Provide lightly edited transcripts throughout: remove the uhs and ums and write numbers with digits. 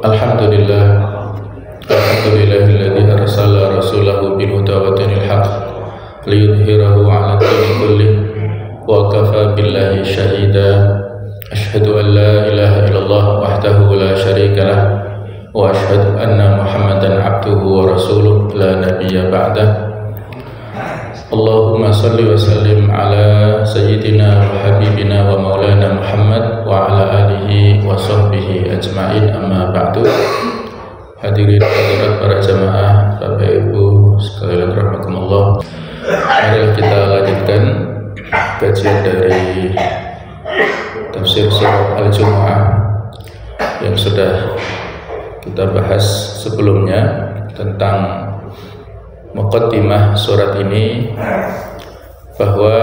Alhamdulillah, alhamdulillahilladzi arsala rasulahu bil huda wa dinil haq liyudhhirahu 'ala dini kullih wa kafa billahi shahida. Asyhadu an la ilaha illallah wahdahu la syarika lah wa asyhadu anna Muhammadan 'abduhu wa rasuluh la nabiyya ba'dah. Allahumma salli wa sallim ala sayyidina wa habibina wa maulana Muhammad wa ala alihi wa sahbihi ajma'in, amma ba'du. Hadirin hadirat para jamaah, Bapak Ibu sekalian rahimakumullah. Mari kita lanjutkan kajian dari tafsir surah Al-Jumu'ah yang sudah kita bahas sebelumnya tentang muqaddimah surat ini, bahwa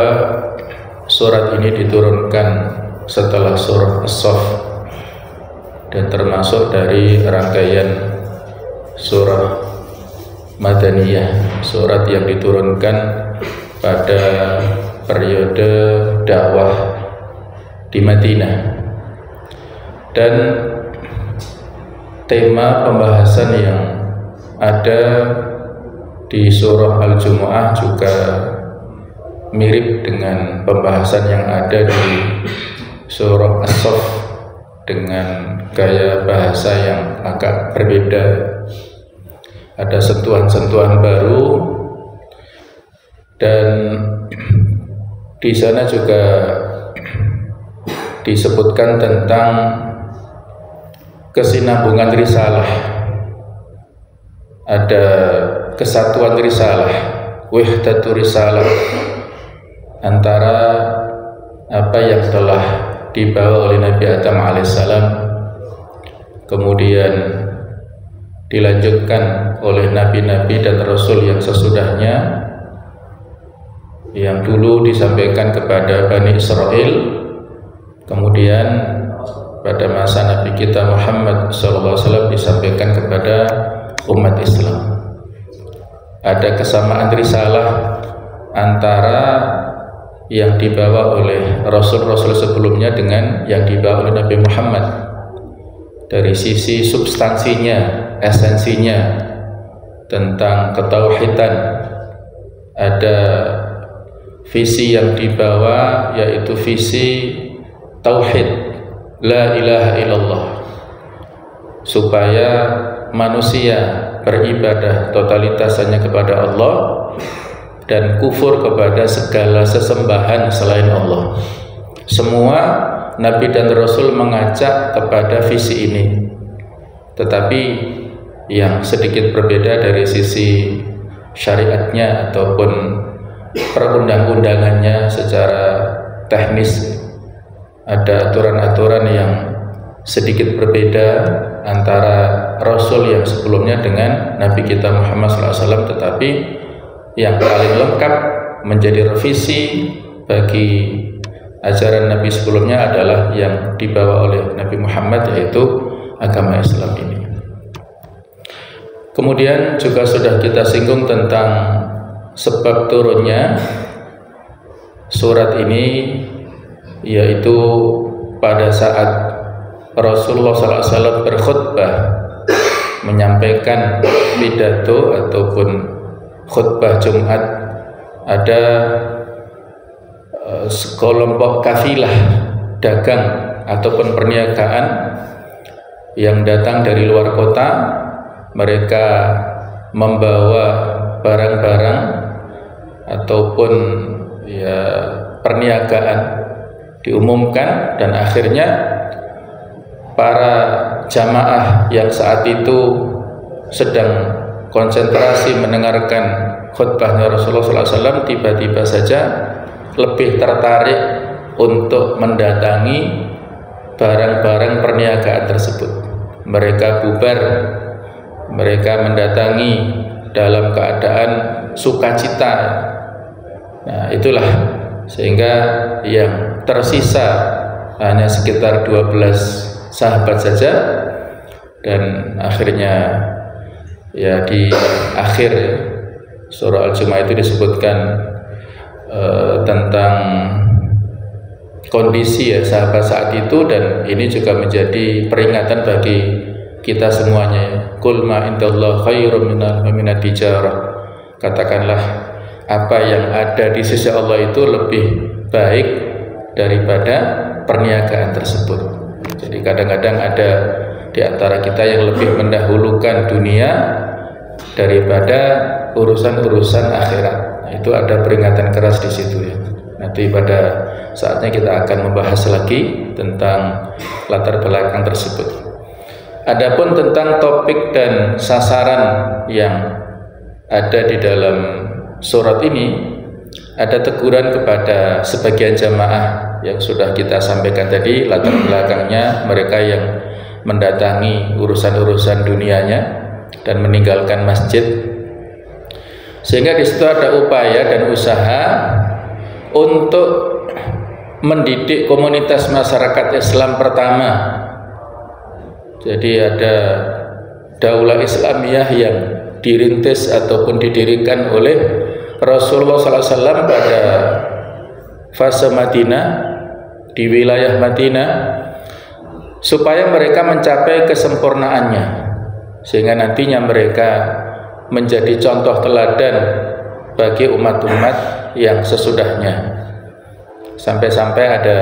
surat ini diturunkan setelah surah As-Saff dan termasuk dari rangkaian surah Madaniyah, surat yang diturunkan pada periode dakwah di Madinah. Dan tema pembahasan yang ada di surah Al-Jumu'ah juga mirip dengan pembahasan yang ada di surah As-Saff dengan gaya bahasa yang agak berbeda. Ada sentuhan-sentuhan baru, dan di sana juga disebutkan tentang kesinambungan risalah. Ada kesatuan risalah, wahdatu risalah, antara apa yang telah dibawa oleh Nabi Adam alaihissalam, kemudian dilanjutkan oleh nabi-nabi dan rasul yang sesudahnya, yang dulu disampaikan kepada Bani Israel, kemudian pada masa Nabi kita Muhammad SAW disampaikan kepada umat Islam. Ada kesamaan risalah antara yang dibawa oleh rasul-rasul sebelumnya dengan yang dibawa oleh Nabi Muhammad. Dari sisi substansinya, esensinya tentang ketauhidan, ada visi yang dibawa, yaitu visi tauhid, la ilaha illallah, supaya manusia beribadah totalitas hanya kepada Allah dan kufur kepada segala sesembahan selain Allah. Semua Nabi dan Rasul mengajak kepada visi ini, tetapi yang sedikit berbeda dari sisi syariatnya ataupun perundang-undangannya secara teknis. Ada aturan-aturan yang sedikit berbeda antara Rasul yang sebelumnya dengan Nabi kita Muhammad SAW, tetapi yang paling lengkap menjadi revisi bagi ajaran Nabi sebelumnya adalah yang dibawa oleh Nabi Muhammad, yaitu agama Islam ini. Kemudian juga sudah kita singgung tentang sebab turunnya surat ini, yaitu pada saat Rasulullah SAW berkhutbah, menyampaikan pidato ataupun khutbah Jumat, ada sekelompok kafilah dagang ataupun perniagaan yang datang dari luar kota. Mereka membawa barang-barang ataupun perniagaan diumumkan, dan akhirnya para jamaah yang saat itu sedang konsentrasi mendengarkan khutbahnya Rasulullah SAW tiba-tiba saja lebih tertarik untuk mendatangi barang-barang perniagaan tersebut. Mereka bubar, mereka mendatangi dalam keadaan sukacita. Nah, itulah sehingga yang tersisa hanya sekitar 12 sahabat saja, dan akhirnya di akhir surah Al-Jumu'ah itu disebutkan tentang kondisi sahabat saat itu, dan ini juga menjadi peringatan bagi kita semuanya. Qul ma indallah khairum minat tijarah. Katakanlah apa yang ada di sisi Allah itu lebih baik daripada perniagaan tersebut. Jadi kadang-kadang ada di antara kita yang lebih mendahulukan dunia daripada urusan-urusan akhirat. Nah, itu ada peringatan keras di situ ya. Nanti pada saatnya kita akan membahas lagi tentang latar belakang tersebut. Adapun tentang topik dan sasaran yang ada di dalam surat ini, ada teguran kepada sebagian jamaah yang sudah kita sampaikan tadi, latar belakangnya mereka yang mendatangi urusan-urusan dunianya dan meninggalkan masjid, sehingga di situ ada upaya dan usaha untuk mendidik komunitas masyarakat Islam pertama. Jadi ada daulah Islamiyah yang dirintis ataupun didirikan oleh Rasulullah SAW pada fase Madinah, di wilayah Madinah, supaya mereka mencapai kesempurnaannya, sehingga nantinya mereka menjadi contoh teladan bagi umat-umat yang sesudahnya. Sampai-sampai ada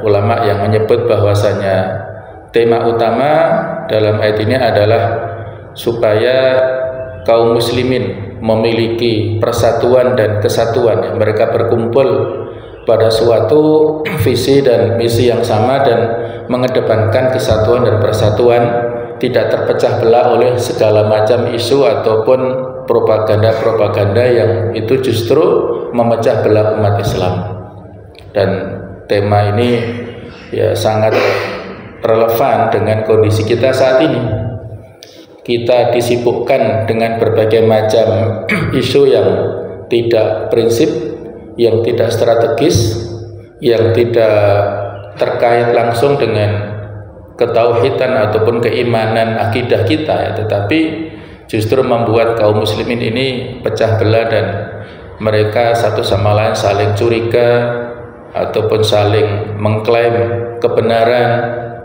ulama yang menyebut bahwasanya tema utama dalam ayat ini adalah supaya kaum muslimin memiliki persatuan dan kesatuan. Mereka berkumpul pada suatu visi dan misi yang sama dan mengedepankan kesatuan dan persatuan, tidak terpecah belah oleh segala macam isu ataupun propaganda-propaganda yang itu justru memecah belah umat Islam. Dan tema ini ya sangat relevan dengan kondisi kita saat ini. Kita disibukkan dengan berbagai macam isu yang tidak prinsip, yang tidak strategis, yang tidak terkait langsung dengan ketauhidan ataupun keimanan akidah kita ya, tetapi justru membuat kaum muslimin ini pecah belah dan mereka satu sama lain saling curiga ataupun saling mengklaim kebenaran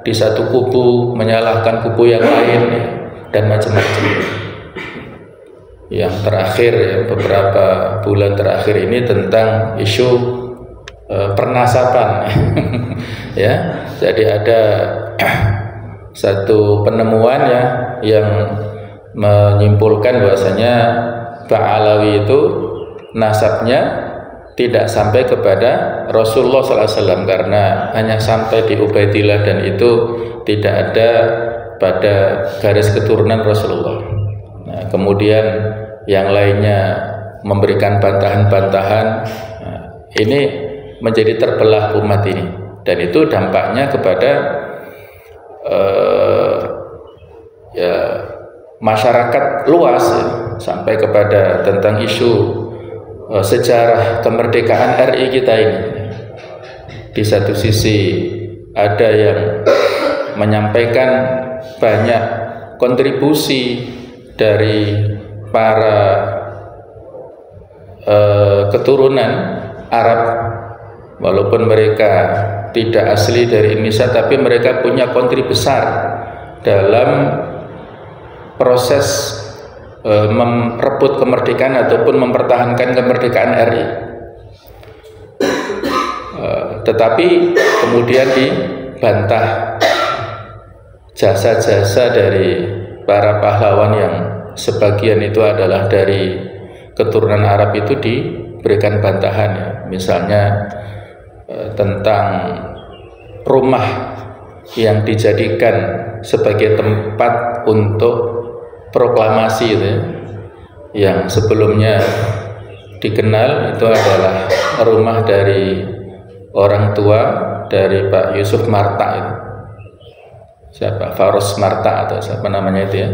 di satu kubu, menyalahkan kubu yang lain dan macam-macam. Yang terakhir ya, beberapa bulan terakhir ini tentang isu pernasaban ya. Jadi ada satu penemuan ya yang menyimpulkan bahwasanya Ba'alawi itu nasabnya tidak sampai kepada Rasulullah SAW, karena hanya sampai di Ubaidillah dan itu tidak ada pada garis keturunan Rasulullah. Nah, kemudian yang lainnya memberikan bantahan-bantahan. Nah, ini menjadi terbelah umat ini, dan itu dampaknya kepada ya masyarakat luas ya, sampai kepada tentang isu sejarah kemerdekaan RI kita ini. Di satu sisi ada yang menyampaikan banyak kontribusi dari para keturunan Arab, walaupun mereka tidak asli dari Indonesia, tapi mereka punya kontribusi besar dalam proses merebut kemerdekaan ataupun mempertahankan kemerdekaan RI. Tetapi kemudian dibantah jasa-jasa dari para pahlawan yang sebagian itu adalah dari keturunan Arab, itu diberikan bantahan ya. Misalnya tentang rumah yang dijadikan sebagai tempat untuk proklamasi itu ya, yang sebelumnya dikenal itu adalah rumah dari orang tua dari Pak Yusuf Marta itu. Siapa? Faros Marta atau siapa namanya itu ya.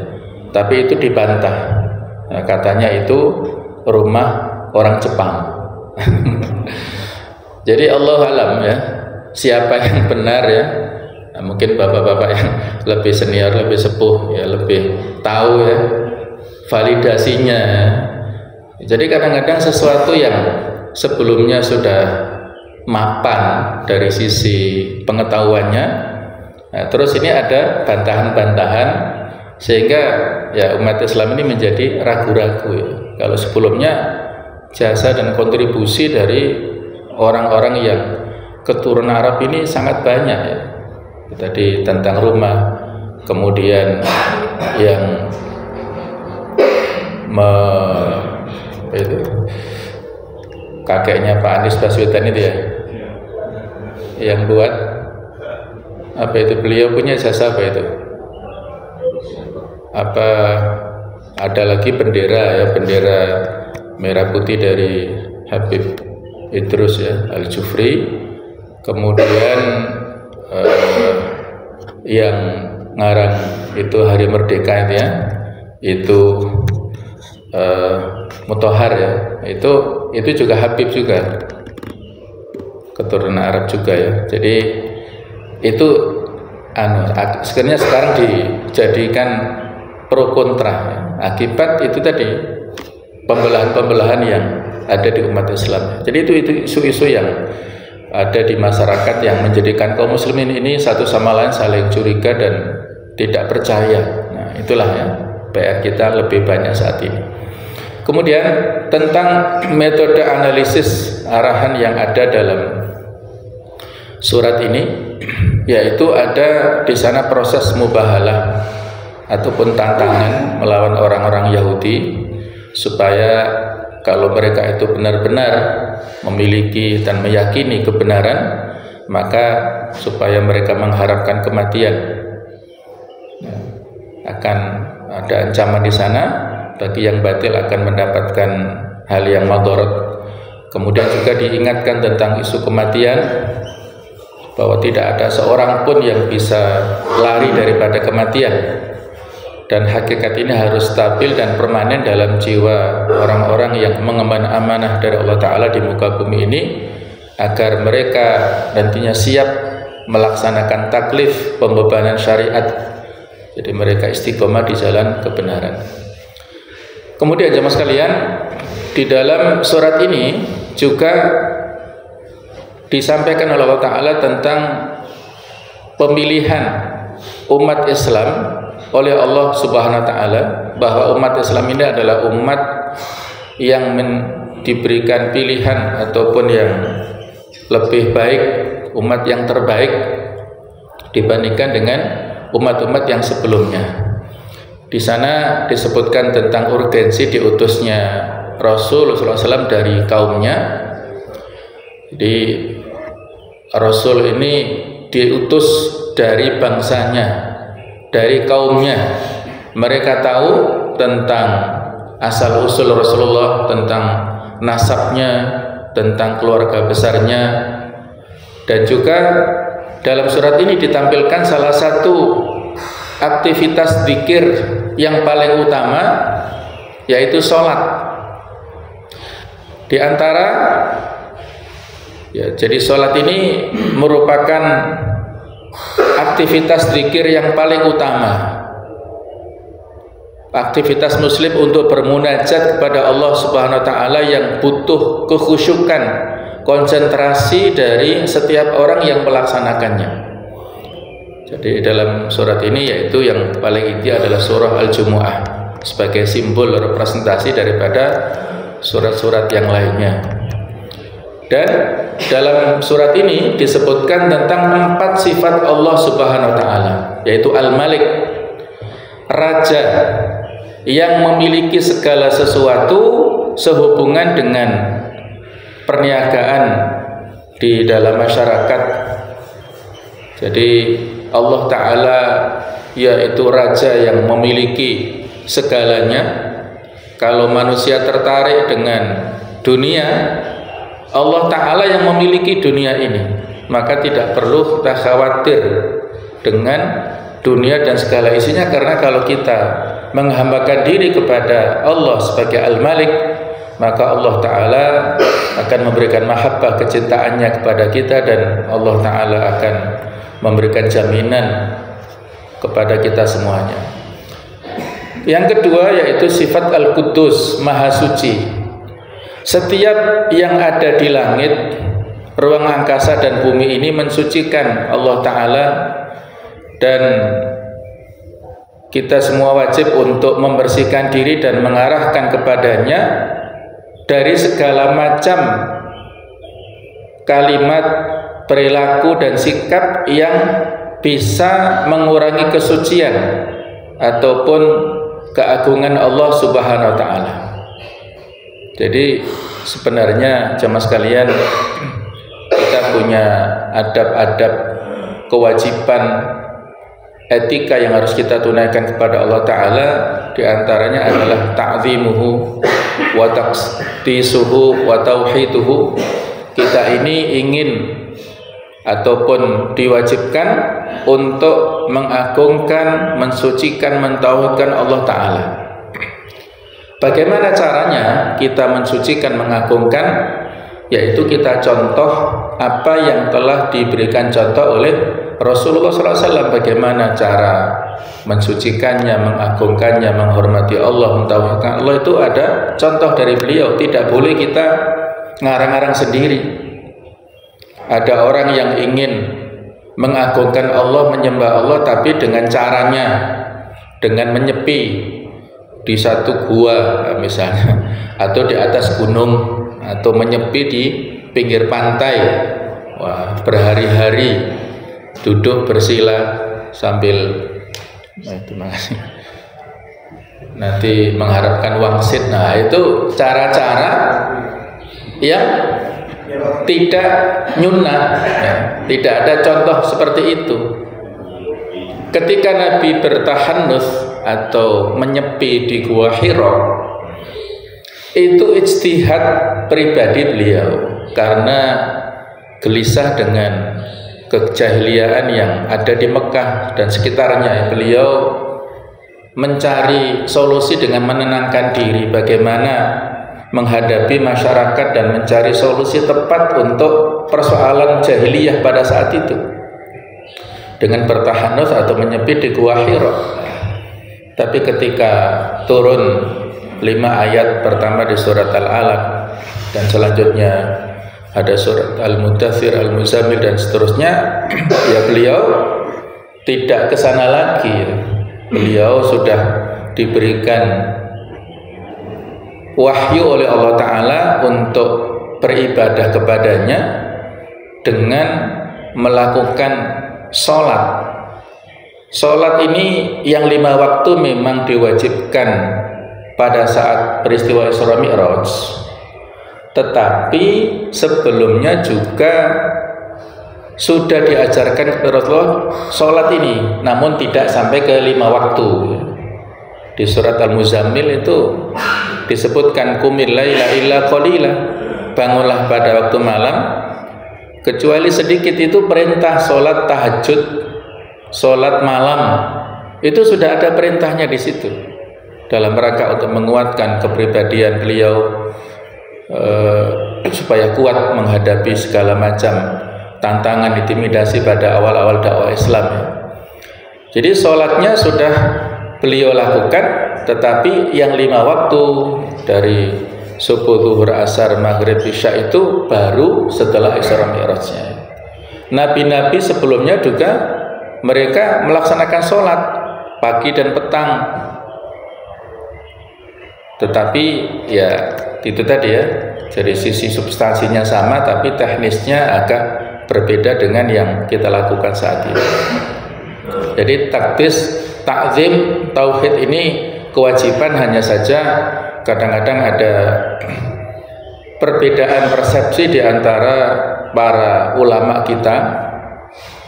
Tapi itu dibantah. Nah, katanya itu rumah orang Jepang. Jadi Allah alam ya, siapa yang benar ya. Nah, mungkin bapak-bapak yang lebih senior, lebih sepuh ya, lebih tahu ya validasinya. Jadi kadang-kadang sesuatu yang sebelumnya sudah mapan dari sisi pengetahuannya, nah, terus ini ada bantahan-bantahan Sehingga ya umat Islam ini menjadi ragu-ragu ya. Kalau sebelumnya jasa dan kontribusi dari orang-orang yang keturunan Arab ini sangat banyak ya. Tadi tentang rumah, kemudian yang kakeknya Pak Anies Baswedan itu ya, yang buat apa itu, beliau punya jasa apa itu? Apa ada lagi bendera ya, bendera merah putih dari Habib Idrus ya Al-Jufri. Kemudian yang ngarang itu Hari Merdeka itu ya, itu Mutahar ya, itu juga Habib juga, keturunan Arab juga ya. Jadi itu sebenarnya sekarang dijadikan pro kontra ya. Akibat itu tadi pembelahan-pembelahan yang ada di umat Islam. Jadi itu isu-isu yang ada di masyarakat yang menjadikan kaum muslimin ini satu sama lain saling curiga dan tidak percaya. Nah, itulah ya PR kita lebih banyak saat ini. Kemudian tentang metode analisis arahan yang ada dalam surat ini, yaitu ada di sana proses mubahalah ataupun tantangan melawan orang-orang Yahudi supaya kalau mereka itu benar-benar memiliki dan meyakini kebenaran, maka supaya mereka mengharapkan kematian. Akan ada ancaman di sana, bagi yang batil akan mendapatkan hal yang madharat. Kemudian juga diingatkan tentang isu kematian, bahwa tidak ada seorang pun yang bisa lari daripada kematian. Dan hakikat ini harus stabil dan permanen dalam jiwa orang-orang yang mengemban amanah dari Allah Ta'ala di muka bumi ini, agar mereka nantinya siap melaksanakan taklif pembebanan syariat. Jadi mereka istiqomah di jalan kebenaran. Kemudian jemaah sekalian, di dalam surat ini juga disampaikan oleh Allah Ta'ala tentang pemilihan umat Islam oleh Allah Subhanahu wa Ta'ala, bahwa umat Islam ini adalah umat yang diberikan pilihan ataupun yang lebih baik, umat yang terbaik dibandingkan dengan umat-umat yang sebelumnya. Di sana disebutkan tentang urgensi diutusnya Rasulullah SAW dari kaumnya. Jadi Rasul ini diutus dari bangsanya, dari kaumnya. Mereka tahu tentang asal-usul Rasulullah, tentang nasabnya, tentang keluarga besarnya. Dan juga dalam surat ini ditampilkan salah satu aktivitas zikir yang paling utama, yaitu sholat. Di antara ya, jadi sholat ini merupakan aktivitas zikir yang paling utama, aktivitas muslim untuk bermunajat kepada Allah Subhanahu wa Ta'ala yang butuh kekhusyukan, konsentrasi dari setiap orang yang melaksanakannya. Jadi dalam surat ini, yaitu yang paling inti adalah surah Al-Jumu'ah sebagai simbol representasi daripada surat-surat yang lainnya. Dan dalam surat ini disebutkan tentang 4 sifat Allah Subhanahu wa Ta'ala, yaitu Al-Malik, Raja yang memiliki segala sesuatu sehubungan dengan perniagaan di dalam masyarakat. Jadi Allah Ta'ala yaitu Raja yang memiliki segalanya. Kalau manusia tertarik dengan dunia, Allah Ta'ala yang memiliki dunia ini, maka tidak perlu kita khawatir dengan dunia dan segala isinya. Karena kalau kita menghambakan diri kepada Allah sebagai Al-Malik, maka Allah Ta'ala akan memberikan mahabbah, kecintaannya kepada kita, dan Allah Ta'ala akan memberikan jaminan kepada kita semuanya. Yang kedua yaitu sifat Al-Quddus, Maha Suci. Setiap yang ada di langit, ruang angkasa dan bumi ini mensucikan Allah Ta'ala, dan kita semua wajib untuk membersihkan diri dan mengarahkan kepadanya dari segala macam kalimat, perilaku dan sikap yang bisa mengurangi kesucian ataupun keagungan Allah Subhanahu wa taala. Jadi sebenarnya jamaah sekalian, kita punya adab-adab, kewajiban, etika yang harus kita tunaikan kepada Allah Ta'ala. Di antaranya adalah ta'zimuhu wa taqdisuhu wa tauhiduhu. Kita ini ingin ataupun diwajibkan untuk mengagungkan, mensucikan, mentauhidkan Allah Ta'ala. Bagaimana caranya kita mensucikan, mengagungkan? Yaitu kita contoh apa yang telah diberikan contoh oleh Rasulullah SAW. Bagaimana cara mensucikannya, mengagungkannya, menghormati Allah, mentauhidkan Allah, itu ada contoh dari beliau. Tidak boleh kita ngarang-ngarang sendiri. Ada orang yang ingin mengagungkan Allah, menyembah Allah, tapi dengan caranya, dengan menyepi di satu gua misalnya, atau di atas gunung, atau menyepi di pinggir pantai. Wah, berhari-hari duduk bersila sambil terima kasih, nanti mengharapkan wangsit. Nah, itu cara-cara yang tidak nyunnah, ya. Tidak ada contoh seperti itu. Ketika Nabi bertahanus atau menyepi di Gua Hira, itu ijtihad pribadi beliau karena gelisah dengan kejahiliaan yang ada di Mekah dan sekitarnya. Beliau mencari solusi dengan menenangkan diri, bagaimana menghadapi masyarakat dan mencari solusi tepat untuk persoalan jahiliyah pada saat itu dengan bertahanus atau menyepi di Gua Hira. Tapi ketika turun 5 ayat pertama di surat Al-Alaq dan selanjutnya ada surat Al-Mudaththir, Al-Muzammil dan seterusnya, ya beliau tidak ke sana lagi. Beliau sudah diberikan wahyu oleh Allah Ta'ala untuk beribadah kepadanya dengan melakukan sholat. Sholat ini yang 5 waktu memang diwajibkan pada saat peristiwa Isra Mi'raj, tetapi sebelumnya juga sudah diajarkan kepada Rasulullah sholat ini, namun tidak sampai ke 5 waktu. Di surat Al-Muzammil itu disebutkan qumil laila illa qalila, bangunlah pada waktu malam kecuali sedikit. Itu perintah sholat tahajud, sholat malam, itu sudah ada perintahnya di situ dalam rangka untuk menguatkan kepribadian beliau supaya kuat menghadapi segala macam tantangan, intimidasi pada awal-awal dakwah Islam. Jadi sholatnya sudah beliau lakukan, tetapi yang 5 waktu dari subuh, zuhur, asar, maghrib, isya itu baru setelah Isra Mi'rajnya. Nabi-nabi sebelumnya juga mereka melaksanakan sholat pagi dan petang, tetapi ya itu tadi ya, dari sisi substansinya sama tapi teknisnya agak berbeda dengan yang kita lakukan saat ini. Jadi takdis, takzim, tauhid ini kewajiban, hanya saja kadang-kadang ada perbedaan persepsi di antara para ulama kita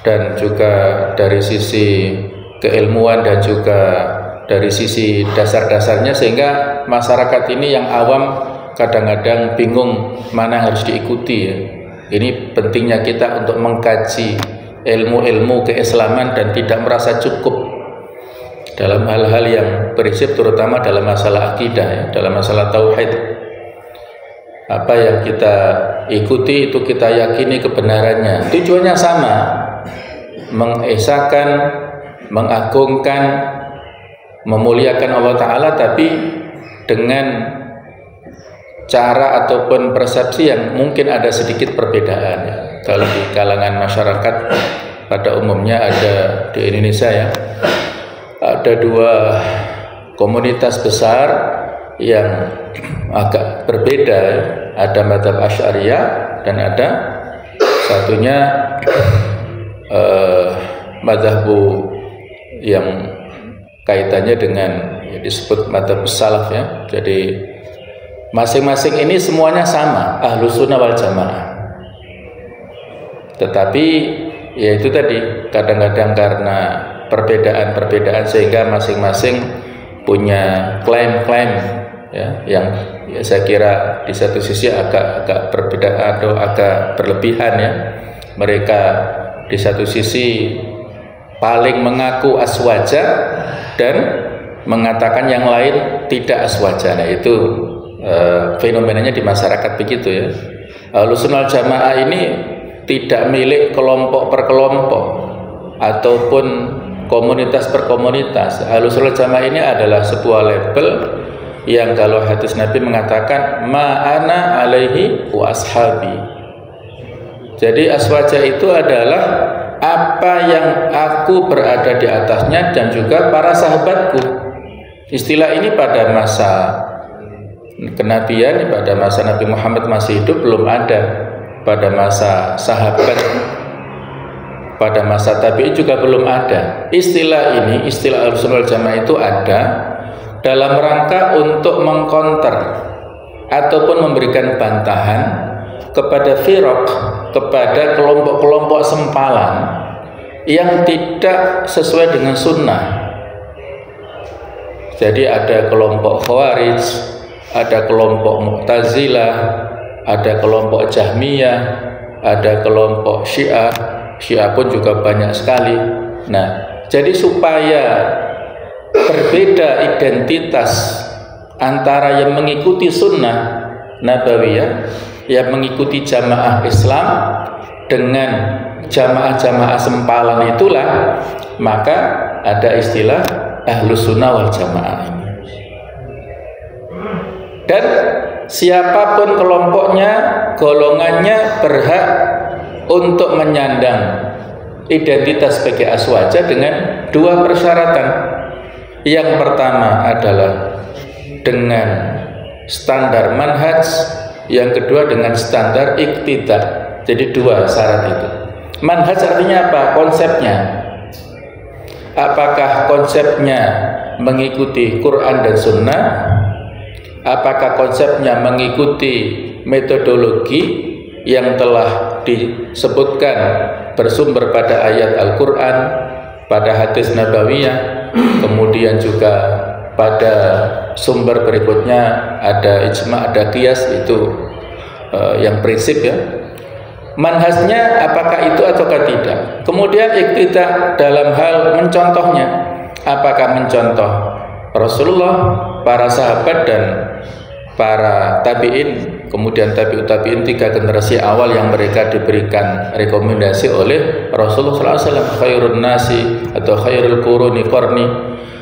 dan juga dari sisi keilmuan dan juga dari sisi dasar-dasarnya, sehingga masyarakat ini yang awam kadang-kadang bingung mana yang harus diikuti ya. Ini pentingnya kita untuk mengkaji ilmu-ilmu keislaman dan tidak merasa cukup dalam hal-hal yang prinsip, terutama dalam masalah akidah ya, dalam masalah tauhid. Apa yang kita ikuti itu kita yakini kebenarannya. Tujuannya sama, mengesahkan, mengagungkan, memuliakan Allah Ta'ala, tapi dengan cara ataupun persepsi yang mungkin ada sedikit perbedaan ya. Kalau di kalangan masyarakat pada umumnya ada di Indonesia ya, ada dua komunitas besar yang agak berbeda, ada mazhab Asy'ariyah dan ada satunya mazhabu yang kaitannya dengan disebut mazhab salaf ya. Jadi masing-masing ini semuanya sama, Ahlus Sunnah wal Jamaah. Tetapi ya itu tadi, kadang-kadang karena perbedaan-perbedaan sehingga masing-masing punya klaim-klaim ya, yang ya saya kira di satu sisi agak berbeda atau agak berlebihan ya. Mereka di satu sisi paling mengaku aswaja dan mengatakan yang lain tidak aswaja. Nah itu fenomenanya di masyarakat begitu ya. Ahlus Sunnah wal Jamaah ini tidak milik kelompok per kelompok ataupun komunitas per komunitas. Ahlus Sunnah wal Jamaah ini adalah sebuah label yang kalau hadis Nabi mengatakan ma'ana alaihi wa ashabi. Jadi aswaja itu adalah apa yang aku berada di atasnya dan juga para sahabatku. Istilah ini pada masa kenabian, pada masa Nabi Muhammad masih hidup belum ada. Pada masa sahabat, pada masa tabi'in juga belum ada. Istilah ini, istilah Ahlus Sunnah wal Jamaah itu ada dalam rangka untuk mengkonter ataupun memberikan bantahan kepada firaq, kepada kelompok-kelompok sempalan yang tidak sesuai dengan sunnah. Jadi ada kelompok Khawarij, ada kelompok Mu'tazilah, ada kelompok Jahmiyah, ada kelompok Syiah. Syiah pun juga banyak sekali. Nah, jadi supaya berbeda identitas antara yang mengikuti sunnah Nabawiyah, yang mengikuti jamaah Islam dengan jamaah-jamaah sempalan itulah, maka ada istilah Ahlus Sunnah wal Jamaah ini. Dan siapapun kelompoknya, golongannya berhak untuk menyandang identitas sebagai aswaja dengan dua persyaratan. Yang pertama adalah dengan standar manhaj, yang kedua dengan standar iqtidah. Jadi dua syarat itu. Manhaj artinya apa? Konsepnya. Apakah konsepnya mengikuti Quran dan Sunnah? Apakah konsepnya mengikuti metodologi yang telah disebutkan bersumber pada ayat Al-Quran, pada hadis Nabawiyah, kemudian juga pada sumber berikutnya ada ijma', ada qiyas, itu yang prinsip ya. Manhajnya apakah itu ataukah tidak? Kemudian iqtidah dalam hal mencontohnya, apakah mencontoh Rasulullah, para sahabat dan para tabi'in, kemudian tabi'ut tabi'in, tiga generasi awal yang mereka diberikan rekomendasi oleh Rasulullah SAW. Khairun nasi atau khairul quruni qarni,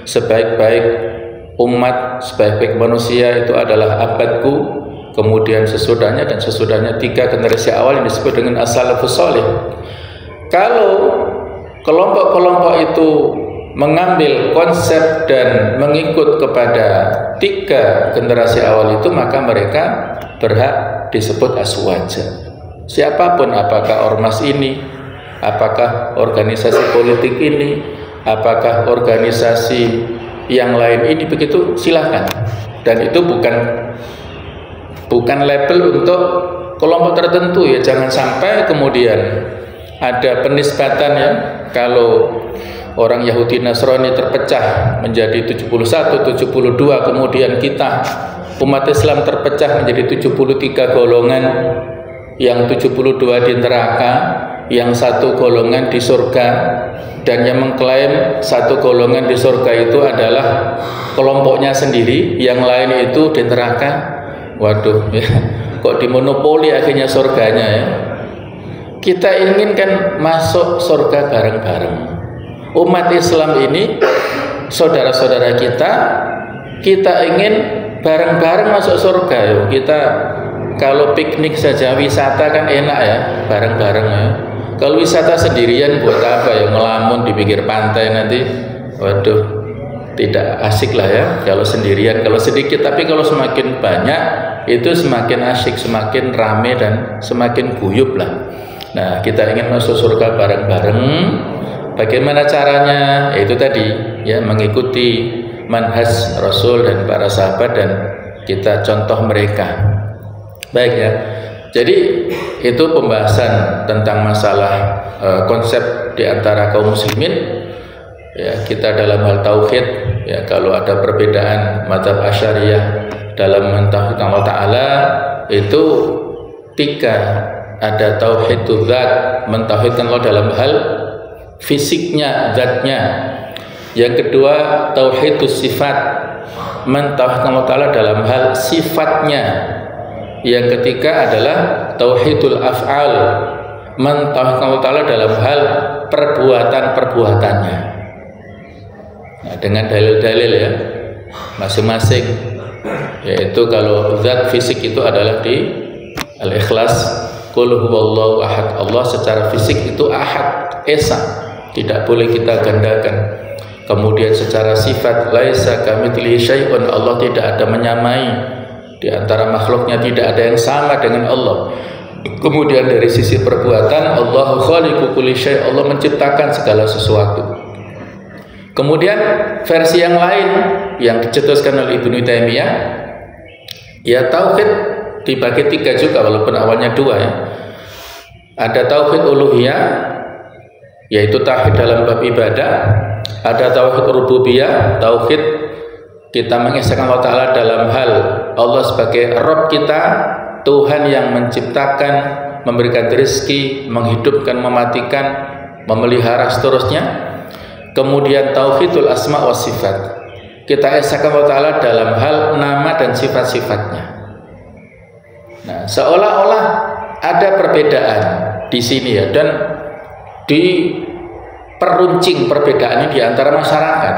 sebaik-baik umat, sebaik-baik manusia itu adalah abadku, kemudian sesudahnya dan sesudahnya, tiga generasi awal yang disebut dengan as-salafus salih. Kalau kelompok-kelompok itu mengambil konsep dan mengikut kepada tiga generasi awal itu, maka mereka berhak disebut aswaja. Siapapun, apakah ormas ini, apakah organisasi politik ini, apakah organisasi yang lain ini, begitu silahkan. Dan itu bukan label untuk kelompok tertentu ya. Jangan sampai kemudian ada penisbatan ya, kalau orang Yahudi Nasrani terpecah menjadi 71, 72, kemudian kita umat Islam terpecah menjadi 73 golongan, yang 72 di neraka, yang satu golongan di surga, dan yang mengklaim satu golongan di surga itu adalah kelompoknya sendiri, yang lain itu di neraka. Waduh ya, kok dimonopoli akhirnya surganya ya. Kita inginkan masuk surga bareng-bareng. Umat Islam ini saudara-saudara kita ingin bareng-bareng masuk surga ya. Kita kalau piknik saja, wisata kan enak ya, bareng-bareng ya. Kalau wisata sendirian buat apa ya, ngelamun di pinggir pantai nanti, waduh tidak asik lah ya kalau sendirian, kalau sedikit. Tapi kalau semakin banyak itu semakin asik, semakin rame dan semakin guyup lah. Nah, kita ingin masuk surga bareng-bareng. Bagaimana caranya? Yaitu tadi ya, mengikuti manhaj Rasul dan para sahabat dan kita contoh mereka. Baik ya. Jadi itu pembahasan tentang masalah konsep di antara kaum muslimin. Ya, kita dalam hal tauhid ya, kalau ada perbedaan mazhab Asy'ariyah dalam mentauhid Allah Ta'ala itu 3. Ada tauhidul zat, mentauhidkan Allah dalam hal fisiknya, zatnya. Yang kedua tauhidus sifat, mentauhidkan Allah Ta'ala dalam hal sifatnya. Yang ketiga adalah tauhidul af'al, mentauhidkan Allah Ta'ala dalam hal perbuatan-perbuatannya. Nah, dengan dalil-dalil ya masing-masing, yaitu kalau zat fisik itu adalah di Al-Ikhlas, qul huwallahu ahad, Allah secara fisik itu ahad, esa, tidak boleh kita gandakan. Kemudian secara sifat laisa kamitslihi syai'un, Allah tidak ada menyamai di antara makhluknya, tidak ada yang sama dengan Allah. Kemudian dari sisi perbuatan, Allahu khaliqu kulli syai', Allah menciptakan segala sesuatu. Kemudian versi yang lain yang dicetuskan oleh Ibnu Taimiyah, ya tauhid dibagi 3 juga walaupun awalnya 2 ya. Ada tauhid uluhiyah, yaitu tauhid dalam bab ibadah. Ada tauhid rububiyah, tauhid kita mengesahkan Allah Ta'ala dalam hal Allah sebagai Rabb kita, Tuhan yang menciptakan, memberikan rezeki, menghidupkan, mematikan, memelihara, seterusnya. Kemudian tauhidul asma wa sifat, kita esahkan Allah Ta'ala dalam hal nama dan sifat-sifatnya. Nah, seolah-olah ada perbedaan di sini ya, dan diperuncing perbedaan ini di antara masyarakat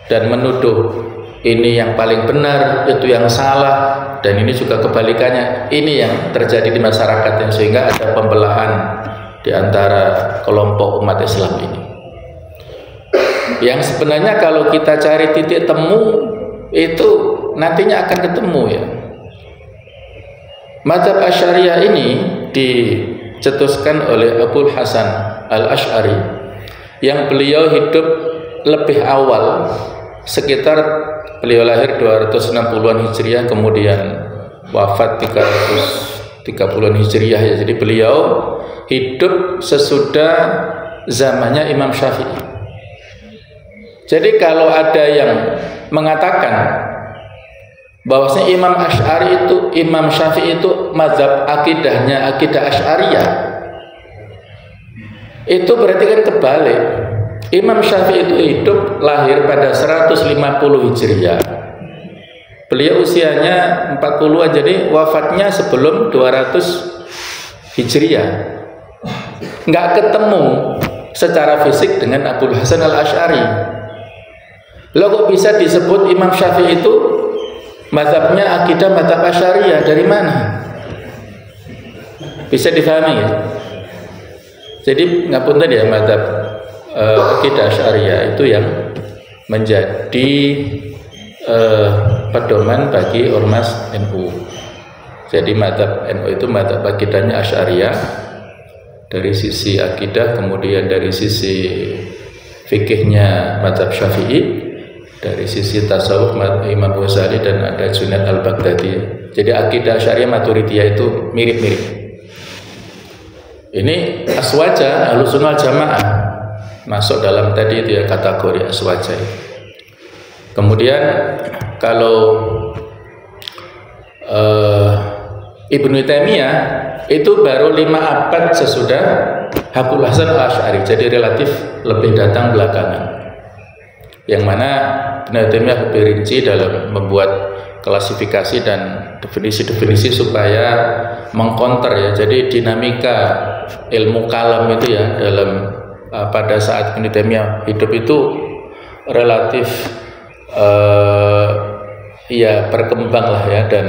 dan menuduh ini yang paling benar, itu yang salah, dan ini juga kebalikannya. Ini yang terjadi di masyarakat, yang sehingga ada pembelahan di antara kelompok umat Islam ini. Yang sebenarnya kalau kita cari titik temu itu nantinya akan ketemu ya. Mazhab Asy'ariyah ini dicetuskan oleh Abul Hasan Al-Asy'ari, yang beliau hidup lebih awal, sekitar beliau lahir 260-an Hijriah, kemudian wafat 330-an Hijriah ya. Jadi beliau hidup sesudah zamannya Imam Syafi'i. Jadi kalau ada yang mengatakan bahwasanya Imam Syafi'i itu mazhab akidahnya akidah Asy'ariyah, itu berarti kan kebalik. Imam Syafi'i itu hidup lahir pada 150 Hijriah. Beliau usianya 40-an, jadi wafatnya sebelum 200 Hijriah. Nggak ketemu secara fisik dengan Abul Hasan Al-Asy'ari. Loh, kok bisa disebut Imam Syafi'i itu mazhabnya akidah mazhab Asy'ariyah? Dari mana? Bisa difahami ya? Jadi ngapunten ya, mazhab akidah Asy'ariyah itu yang menjadi pedoman bagi ormas NU. Jadi mazhab NU itu mazhab akidahnya Asy'ariyah dari sisi akidah, kemudian dari sisi fikihnya mazhab Syafi'i, dari sisi tasawuf Imam Ghazali, dan ada Junaid Al-Baghdadi. Jadi akidah Syariah Maturidiyah itu mirip-mirip. Ini aswaja, Ahlussunnah Jamaah masuk dalam tadi itu ya, kategori aswaja. Kemudian kalau Ibnu Taimiyah itu baru 5 abad sesudah Abul Hasan Al-Asy'ari, jadi relatif lebih datang belakangan. Yang mana Ibnu Taimiyah lebih rinci dalam membuat klasifikasi dan definisi-definisi supaya mengkonter ya. Jadi dinamika ilmu kalam itu ya dalam pada saat Ibnu Taimiyah hidup itu relatif ya berkembang lah ya, dan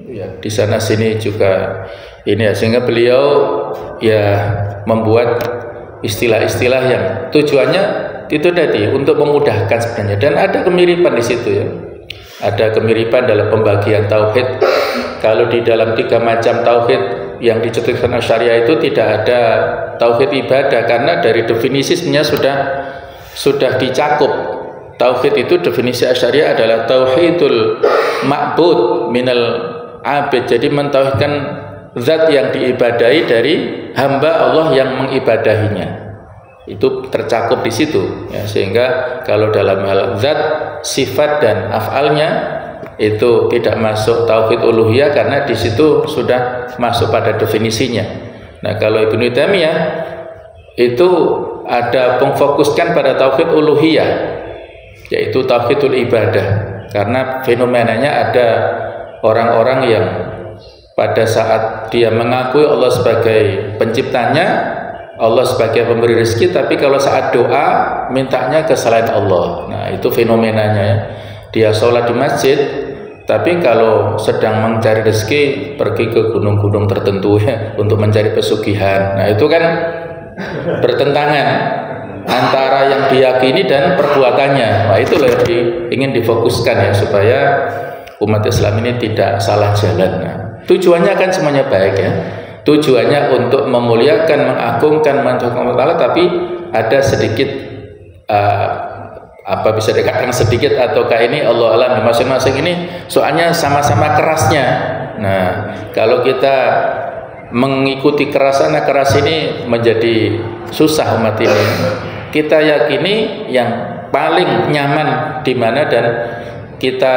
ya di sana sini juga ini ya, sehingga beliau ya membuat istilah-istilah yang tujuannya itu tadi untuk memudahkan sebenarnya, dan ada kemiripan di situ ya. Ada kemiripan dalam pembagian tauhid. Kalau di dalam 3 macam tauhid yang dicetuskan Asy'ariyah itu tidak ada tauhid ibadah, karena dari definisi sebenarnya sudah dicakup. Tauhid itu definisi Asy'ariyah adalah tauhidul ma'bud minal abid. Jadi mentauhidkan zat yang diibadahi dari hamba Allah yang mengibadahinya. Itu tercakup di situ ya, sehingga kalau dalam hal zat, sifat dan af'alnya itu tidak masuk tauhid uluhiyah, karena di situ sudah masuk pada definisinya. Nah, kalau Ibnu Taimiyah itu ada memfokuskan pada tauhid uluhiyah, yaitu tauhidul ibadah, karena fenomenanya ada orang-orang yang pada saat dia mengakui Allah sebagai penciptanya, Allah sebagai pemberi rezeki, tapi kalau saat doa mintanya ke selain Allah. Nah, itu fenomenanya ya. Dia sholat di masjid, tapi kalau sedang mencari rezeki pergi ke gunung-gunung tertentu ya, untuk mencari pesugihan. Nah, itu kan bertentangan antara yang diyakini dan perbuatannya. Nah, itulah yang ingin difokuskan ya, supaya umat Islam ini tidak salah jalan. Nah, tujuannya kan semuanya baik ya. Tujuannya untuk memuliakan, mengagungkan, mensucikan Allah, tapi ada sedikit bisa dikatakan sedikit ataukah ini Allah alam di masing-masing ini soalnya sama-sama kerasnya. Nah, kalau kita mengikuti keras sana keras ini menjadi susah umat ini. Kita yakini yang paling nyaman di mana, dan kita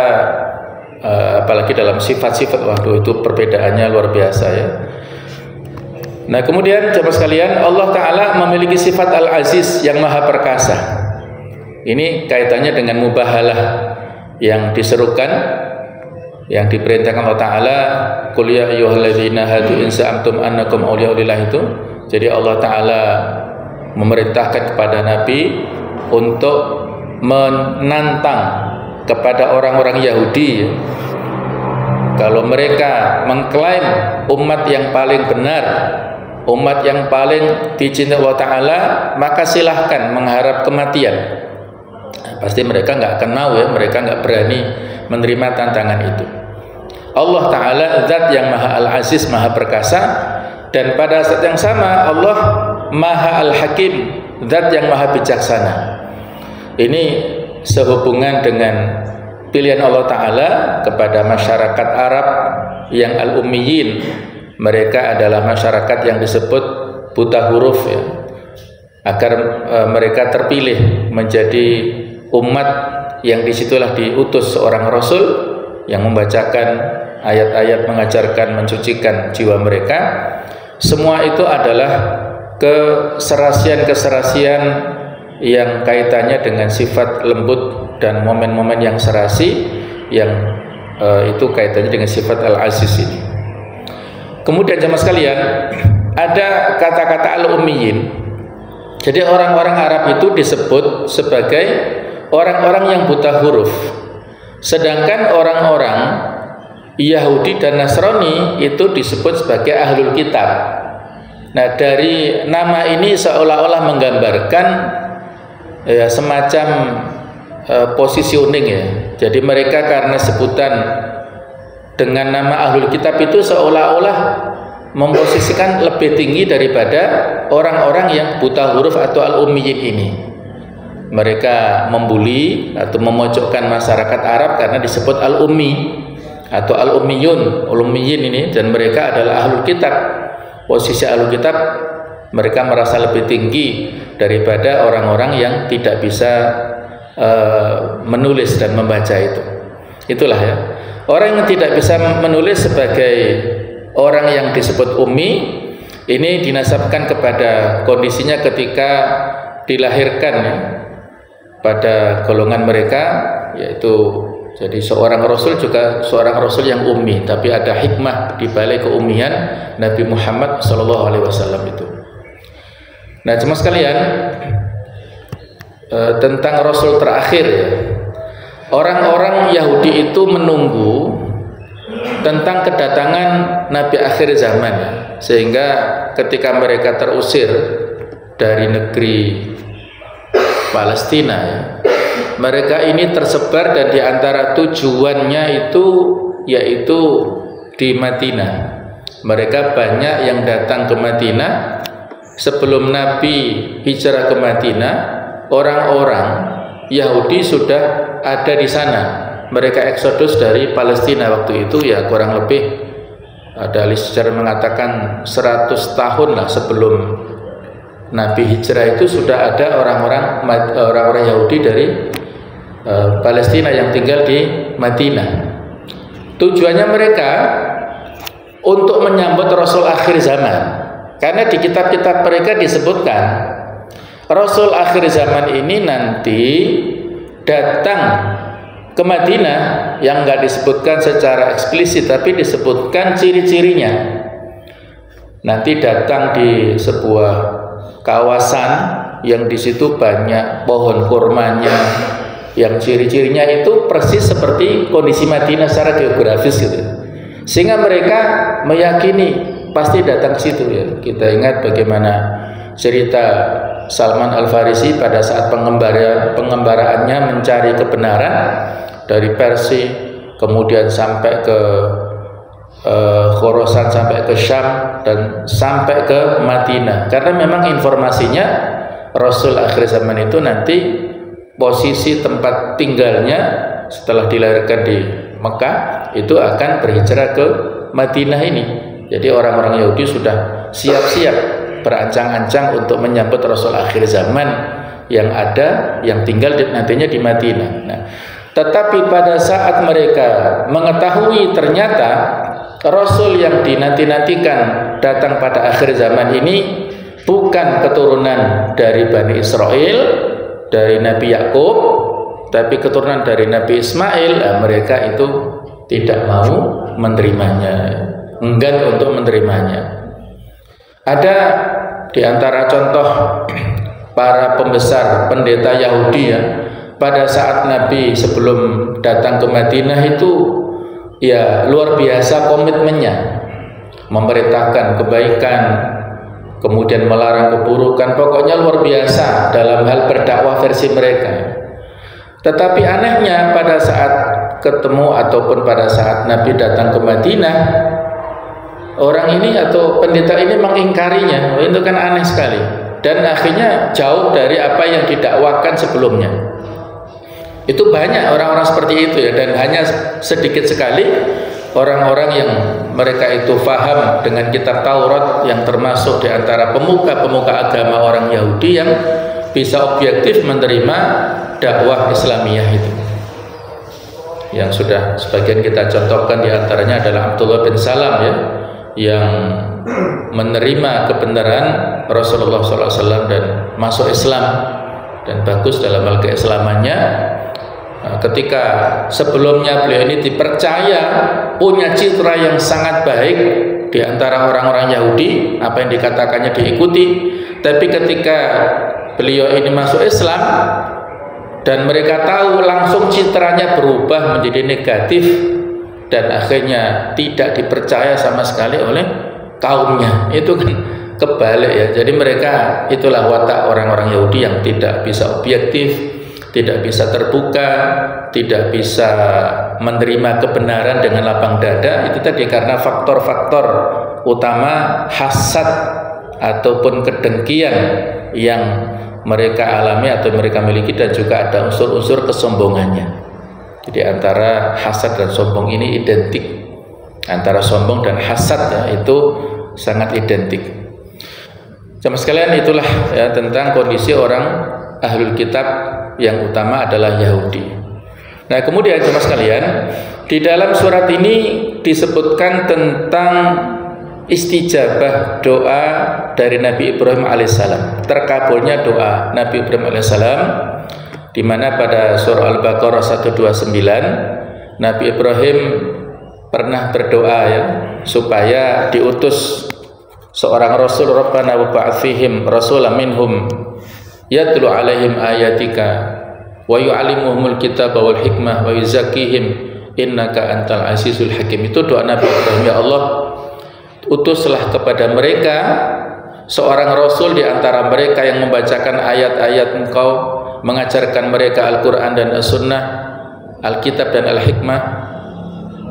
apalagi dalam sifat-sifat, waduh itu perbedaannya luar biasa ya. Nah, kemudian jemaah sekalian, Allah Ta'ala memiliki sifat Al-Aziz yang maha perkasa. Ini kaitannya dengan mubahalah yang diserukan, yang diperintahkan Allah Ta'ala, qul ya ayyuhalladzina hadu in za'amtum annakum awliya'ulillah itu. Jadi Allah Ta'ala memerintahkan kepada Nabi untuk menantang kepada orang-orang Yahudi, kalau mereka mengklaim umat yang paling benar, umat yang paling dicintai Allah Ta'ala, maka silahkan mengharap kematian. Nah, pasti mereka nggak akan mau ya, mereka nggak berani menerima tantangan itu. Allah Ta'ala zat yang maha al-aziz, maha perkasa, dan pada saat yang sama Allah maha al-hakim, zat yang maha bijaksana. Ini sehubungan dengan pilihan Allah Ta'ala kepada masyarakat Arab yang al-ummiyin. Mereka adalah masyarakat yang disebut buta huruf ya, agar mereka terpilih menjadi umat yang disitulah diutus seorang Rasul yang membacakan ayat-ayat, mengajarkan, mensucikan jiwa mereka. Semua itu adalah keserasian-keserasian yang kaitannya dengan sifat lembut dan momen-momen yang serasi, yang itu kaitannya dengan sifat Al-Aziz ini. Kemudian jemaah sekalian, ada kata-kata al-ummiyin. Jadi orang-orang Arab itu disebut sebagai orang-orang yang buta huruf. Sedangkan orang-orang Yahudi dan Nasrani itu disebut sebagai ahlul kitab. Nah, dari nama ini seolah-olah menggambarkan ya, semacam positioning ya. Jadi mereka karena sebutan dengan nama ahlul kitab itu seolah-olah memposisikan lebih tinggi daripada orang-orang yang buta huruf atau al-ummiyin ini. Mereka membuli atau memojokkan masyarakat Arab karena disebut al-ummi atau al-ummiyun, al-ummiyin ini, dan mereka adalah ahlul kitab. Posisi ahlul kitab mereka merasa lebih tinggi daripada orang-orang yang tidak bisa menulis dan membaca itu. Itulah ya. Orang yang tidak bisa menulis sebagai orang yang disebut ummi, ini dinasabkan kepada kondisinya ketika dilahirkan ya, pada golongan mereka, yaitu jadi seorang rasul juga seorang rasul yang ummi, tapi ada hikmah di balik keummian Nabi Muhammad SAW itu. Nah, jemaah sekalian, tentang rasul terakhir ya, orang-orang Yahudi itu menunggu tentang kedatangan Nabi akhir zaman ya, sehingga ketika mereka terusir dari negeri Palestina ya. Mereka ini tersebar dan di antara tujuannya itu yaitu di Madinah. Mereka banyak yang datang ke Madinah. Sebelum Nabi hijrah ke Madinah, orang-orang Yahudi sudah ada di sana. Mereka eksodus dari Palestina waktu itu ya, kurang lebih ada ahli sejarah mengatakan 100 tahun lah sebelum Nabi hijrah itu sudah ada orang-orang Yahudi dari Palestina yang tinggal di Madinah. Tujuannya mereka untuk menyambut Rasul akhir zaman. Karena di kitab-kitab mereka disebutkan Rasul akhir zaman ini nanti datang ke Madinah, yang enggak disebutkan secara eksplisit tapi disebutkan ciri-cirinya. Nanti datang di sebuah kawasan yang di situ banyak pohon kurmanya, yang ciri-cirinya itu persis seperti kondisi Madinah secara geografis gitu. Sehingga mereka meyakini pasti datang ke situ ya. Kita ingat bagaimana cerita Salman Al-Farisi pada saat pengembaraannya mencari kebenaran dari Persia, kemudian sampai ke Khorasan, sampai ke Syam, dan sampai ke Madinah. Karena memang informasinya Rasul akhir zaman itu nanti posisi tempat tinggalnya setelah dilahirkan di Mekah itu akan berhijrah ke Madinah ini. Jadi orang-orang Yahudi sudah siap-siap berancang-ancang untuk menyambut Rasul akhir zaman yang ada, yang tinggal nantinya di Madinah. Nah, tetapi pada saat mereka mengetahui ternyata Rasul yang dinanti-nantikan datang pada akhir zaman ini bukan keturunan dari Bani Israel, dari Nabi Yakub, tapi keturunan dari Nabi Ismail, mereka itu tidak mau menerimanya, enggan untuk menerimanya. Ada di antara contoh para pembesar pendeta Yahudi ya, pada saat Nabi sebelum datang ke Madinah itu ya luar biasa komitmennya, memerintahkan kebaikan, kemudian melarang keburukan, pokoknya luar biasa dalam hal berdakwah versi mereka. Tetapi anehnya pada saat ketemu ataupun pada saat Nabi datang ke Madinah, orang ini atau pendeta ini mengingkarinya. Itu kan aneh sekali, dan akhirnya jauh dari apa yang didakwakan sebelumnya. Itu banyak orang-orang seperti itu ya, dan hanya sedikit sekali orang-orang yang mereka itu paham dengan kitab Taurat, yang termasuk di antara pemuka-pemuka agama orang Yahudi yang bisa objektif menerima dakwah Islamiyah itu. Yang sudah sebagian kita contohkan di antaranya adalah Abdullah bin Salam ya, yang menerima kebenaran Rasulullah SAW dan masuk Islam dan bagus dalam hal keislamannya. Ketika sebelumnya beliau ini dipercaya punya citra yang sangat baik di antara orang-orang Yahudi, apa yang dikatakannya diikuti, tapi ketika beliau ini masuk Islam dan mereka tahu, langsung citranya berubah menjadi negatif dan akhirnya tidak dipercaya sama sekali oleh kaumnya. Itu kan kebalik ya. Jadi mereka, itulah watak orang-orang Yahudi yang tidak bisa objektif, tidak bisa terbuka, tidak bisa menerima kebenaran dengan lapang dada. Itu tadi karena faktor-faktor utama hasad ataupun kedengkian yang mereka alami atau mereka miliki, dan juga ada unsur-unsur kesombongannya. Jadi antara hasad dan sombong ini identik, antara sombong dan hasad ya, itu sangat identik. Jemaah sekalian, itulah ya tentang kondisi orang ahlul kitab yang utama adalah Yahudi. Nah kemudian jemaah sekalian, di dalam surat ini disebutkan tentang istijabah doa dari Nabi Ibrahim alaihissalam, terkabulnya doa Nabi Ibrahim alaihissalam, di mana pada surah Al-Baqarah 129 Nabi Ibrahim pernah berdoa ya, supaya diutus seorang rasul. Rabbana wa ba'ats fihim rasulan minhum yatlu alaihim ayatika wa yu'allimuhumul kitaba wal hikmah wa yuzakkihim innaka antal azizul hakim. Itu doa Nabi Ibrahim, ya Allah, utuslah kepada mereka seorang rasul di antara mereka yang membacakan ayat-ayat Engkau, mengajarkan mereka Al-Quran dan As-Sunnah, Alkitab dan Al-Hikmah,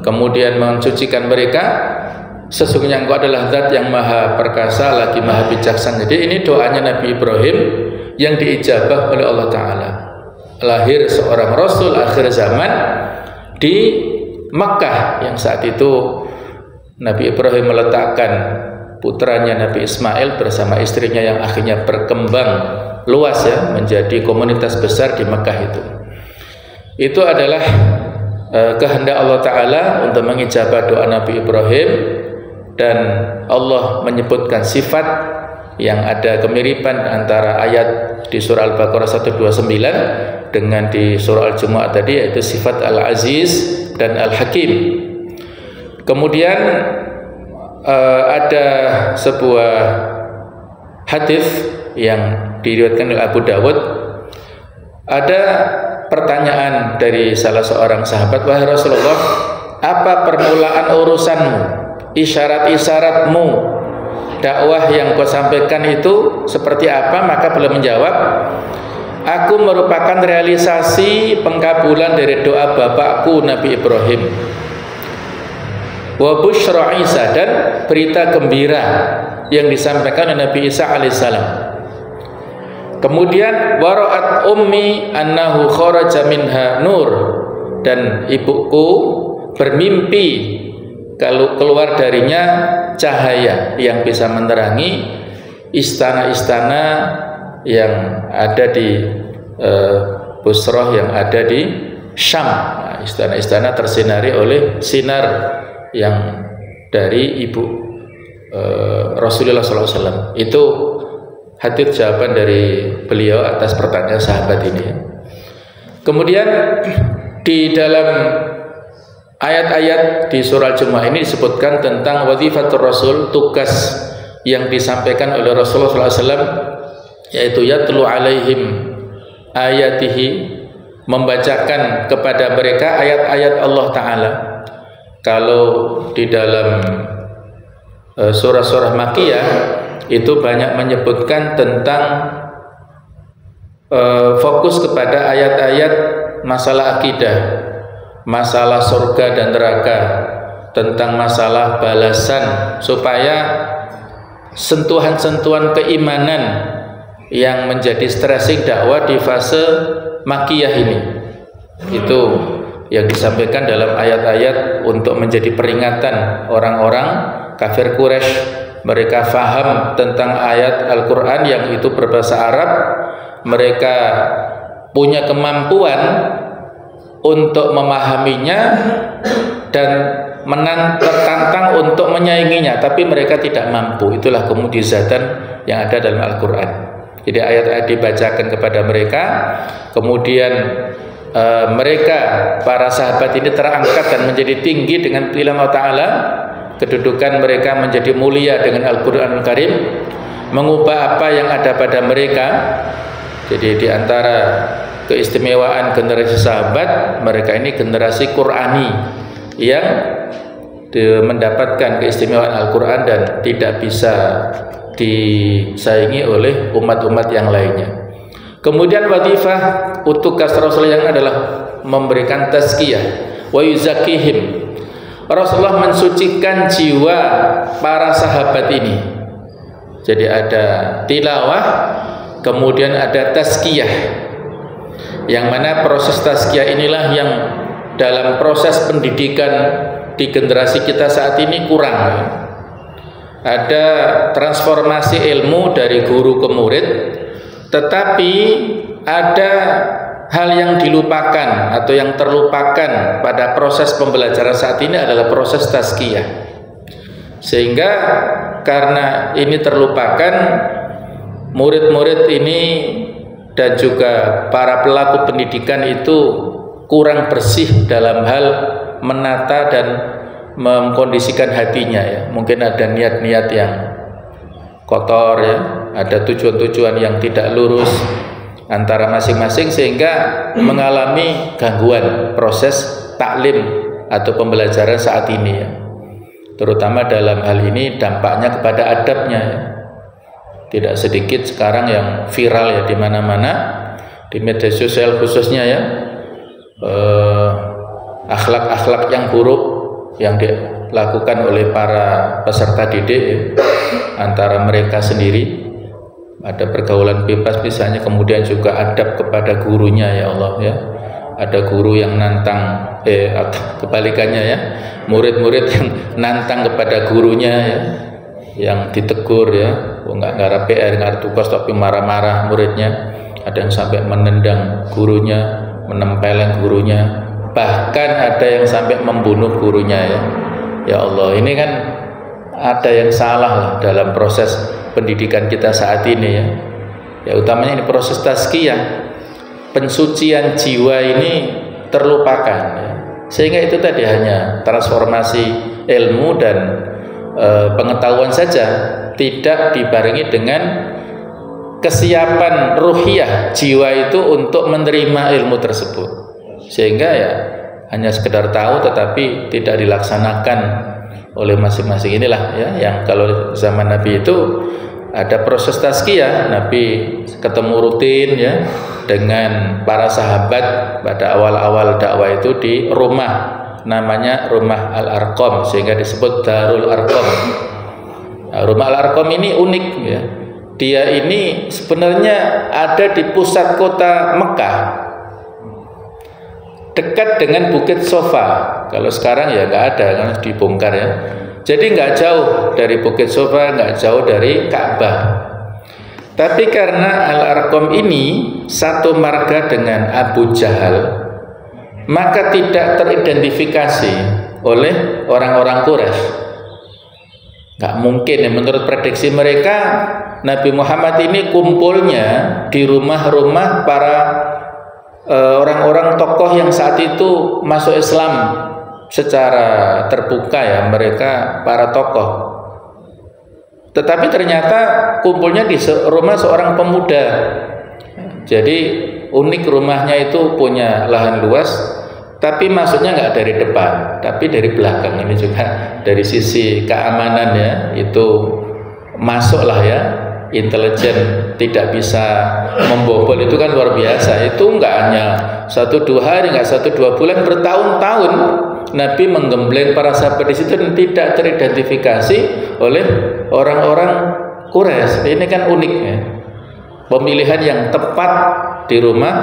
kemudian mensucikan mereka. Sesungguhnya Engkau adalah Zat yang maha perkasa lagi maha bijaksana. Jadi ini doanya Nabi Ibrahim yang diijabah oleh Allah Ta'ala. Lahir seorang Rasul akhir zaman di Makkah, yang saat itu Nabi Ibrahim meletakkan putranya Nabi Ismail bersama istrinya yang akhirnya berkembang luas ya, menjadi komunitas besar di Makkah itu. Itu adalah kehendak Allah Ta'ala untuk mengijabah doa Nabi Ibrahim, dan Allah menyebutkan sifat yang ada kemiripan antara ayat di surah Al-Baqarah 129 dengan di surah Al-Jumu'ah tadi, yaitu sifat Al-Aziz dan Al-Hakim. Kemudian ada sebuah hadis yang diriwayatkan oleh Abu Dawud. Ada pertanyaan dari salah seorang sahabat, wahai Rasulullah, apa permulaan urusanmu, isyarat-isyaratmu, dakwah yang kau sampaikan itu seperti apa? Maka beliau menjawab, aku merupakan realisasi pengkabulan dari doa bapakku Nabi Ibrahim, wa busyra Isa, dan berita gembira yang disampaikan oleh Nabi Isa alaihissalam. Kemudian waraat ummi annahu kharaja minha nur, dan ibuku bermimpi kalau keluar darinya cahaya yang bisa menerangi istana-istana yang ada di Busrah, yang ada di Syam. Nah, istana-istana tersinari oleh sinar yang dari ibu Rasulullah SAW. Itu hadits jawaban dari beliau atas pertanyaan sahabat ini. Kemudian di dalam ayat-ayat di surah Al-Jumu'ah ini disebutkan tentang wazifatul Rasul, tugas yang disampaikan oleh Rasulullah SAW, yaitu yatlu alaihim ayatihi, membacakan kepada mereka ayat-ayat Allah Ta'ala. Kalau di dalam surah-surah Makkiyah itu banyak menyebutkan tentang fokus kepada ayat-ayat masalah akidah, masalah surga dan neraka, tentang masalah balasan, supaya sentuhan-sentuhan keimanan yang menjadi stressing dakwah di fase Makkiyah ini, itu yang disampaikan dalam ayat-ayat untuk menjadi peringatan orang-orang kafir Quraisy. Mereka faham tentang ayat Al-Quran yang itu berbahasa Arab, mereka punya kemampuan untuk memahaminya dan tertantang untuk menyainginya, tapi mereka tidak mampu. Itulah kemujizatan yang ada dalam Al-Quran. Jadi ayat-ayat dibacakan kepada mereka, kemudian mereka, para sahabat ini terangkat dan menjadi tinggi dengan pilihan Allah Ta'ala. Kedudukan mereka menjadi mulia dengan Al-Quranul Karim, mengubah apa yang ada pada mereka. Jadi di antara keistimewaan generasi sahabat, mereka ini generasi Qurani yang mendapatkan keistimewaan Al-Quran dan tidak bisa disaingi oleh umat-umat yang lainnya. Kemudian wadifah tugas Rasul yang adalah memberikan tazkiyah wa yuzakihim. Rasulullah mensucikan jiwa para sahabat ini. Jadi ada tilawah, kemudian ada tazkiyah, yang mana proses tazkiyah inilah yang dalam proses pendidikan di generasi kita saat ini kurang. Ada transformasi ilmu dari guru ke murid, tetapi ada hal yang dilupakan atau yang terlupakan pada proses pembelajaran saat ini adalah proses tazkiyah. Sehingga karena ini terlupakan, murid-murid ini dan juga para pelaku pendidikan itu kurang bersih dalam hal menata dan mengkondisikan hatinya ya. Mungkin ada niat-niat yang kotor ya, ada tujuan-tujuan yang tidak lurus antara masing-masing, sehingga mengalami gangguan proses taklim atau pembelajaran saat ini ya. Terutama dalam hal ini dampaknya kepada adabnya ya. Tidak sedikit sekarang yang viral ya di mana-mana, di media sosial khususnya ya, akhlak-akhlak yang buruk yang dilakukan oleh para peserta didik ya, antara mereka sendiri, ada pergaulan bebas misalnya, kemudian juga adab kepada gurunya ya Allah ya, ada guru yang nantang atau kebalikannya ya, murid-murid yang nantang kepada gurunya ya, yang ditegur ya, nggak ngarep PR ngarep tugas tapi marah-marah muridnya, ada yang sampai menendang gurunya, menempeleng gurunya, bahkan ada yang sampai membunuh gurunya ya. Ya Allah, ini kan ada yang salah lah dalam proses pendidikan kita saat ini ya. Ya utamanya ini proses tazkiyah, pensucian jiwa ini terlupakan ya. Sehingga itu tadi hanya transformasi ilmu dan pengetahuan saja, tidak dibarengi dengan kesiapan ruhiyah jiwa itu untuk menerima ilmu tersebut, sehingga ya hanya sekedar tahu tetapi tidak dilaksanakan oleh masing-masing. Inilah ya yang kalau zaman Nabi itu ada proses tazkiyah, Nabi ketemu rutin ya dengan para sahabat pada awal-awal dakwah itu di rumah, namanya rumah Al-Arqam, sehingga disebut Darul Arqam. Nah, rumah Al-Arqam ini unik ya. Dia ini sebenarnya ada di pusat kota Mekah, dekat dengan Bukit Sofa. Kalau sekarang ya nggak ada, kan dibongkar ya. Jadi nggak jauh dari Bukit Sofa, nggak jauh dari Ka'bah. Tapi karena Al-Arqam ini satu marga dengan Abu Jahal, maka tidak teridentifikasi oleh orang-orang Quraisy. Nggak mungkin ya, menurut prediksi mereka Nabi Muhammad ini kumpulnya di rumah-rumah para orang-orang tokoh yang saat itu masuk Islam secara terbuka ya, mereka para tokoh. Tetapi ternyata kumpulnya di rumah seorang pemuda. Jadi unik, rumahnya itu punya lahan luas, tapi masuknya nggak dari depan, tapi dari belakang. Ini juga dari sisi keamanan ya, itu masuklah ya, intelijen tidak bisa membobol, itu kan luar biasa. Itu nggak hanya 1-2 hari, nggak 1-2 bulan, bertahun-tahun Nabi menggembleng para sahabat di situ dan tidak teridentifikasi oleh orang-orang Quraisy. Ini kan unik ya, pemilihan yang tepat di rumah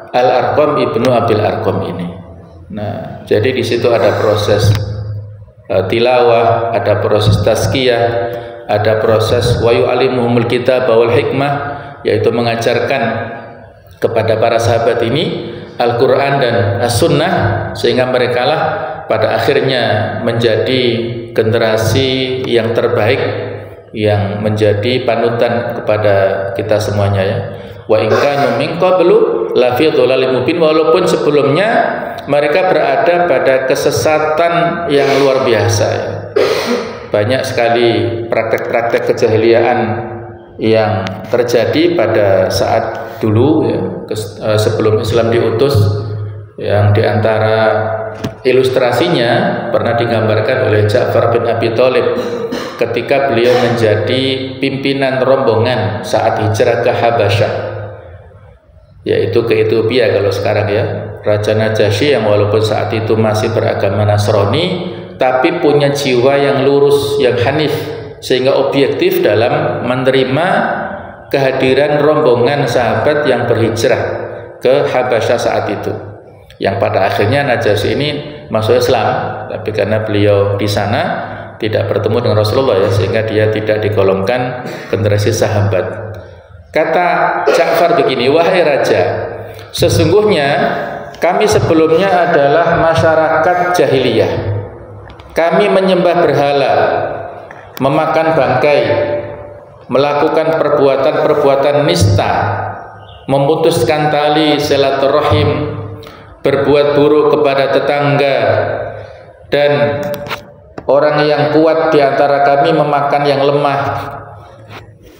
Al-Arqam ibnu Abil Arqam ini. Nah, jadi di situ ada proses tilawah, ada proses tazkiyah, ada proses wa yu'allimuhumul kitab wal hikmah, yaitu mengajarkan kepada para sahabat ini Al-Quran dan As-Sunnah, sehingga mereka lah pada akhirnya menjadi generasi yang terbaik, yang menjadi panutan kepada kita semuanya ya. Wa in kanu min qablu la fi dhalalin mubin, walaupun sebelumnya mereka berada pada kesesatan yang luar biasa ya. Banyak sekali praktek-praktek kejahiliaan yang terjadi pada saat dulu ya, sebelum Islam diutus, yang diantara ilustrasinya pernah digambarkan oleh Ja'far bin Abi Thalib ketika beliau menjadi pimpinan rombongan saat hijrah ke Habasyah, yaitu ke Ethiopia kalau sekarang ya. Raja Najasyi yang walaupun saat itu masih beragama Nasrani, tapi punya jiwa yang lurus, yang hanif, sehingga objektif dalam menerima kehadiran rombongan sahabat yang berhijrah ke Habasyah saat itu, yang pada akhirnya Najasyi ini masuk Islam. Tapi karena beliau di sana tidak bertemu dengan Rasulullah ya, sehingga dia tidak digolongkan generasi sahabat. Kata Ja'far begini, wahai raja, sesungguhnya kami sebelumnya adalah masyarakat jahiliyah. Kami menyembah berhala, memakan bangkai, melakukan perbuatan-perbuatan nista, memutuskan tali silaturahim, berbuat buruk kepada tetangga, dan orang yang kuat di antara kami memakan yang lemah,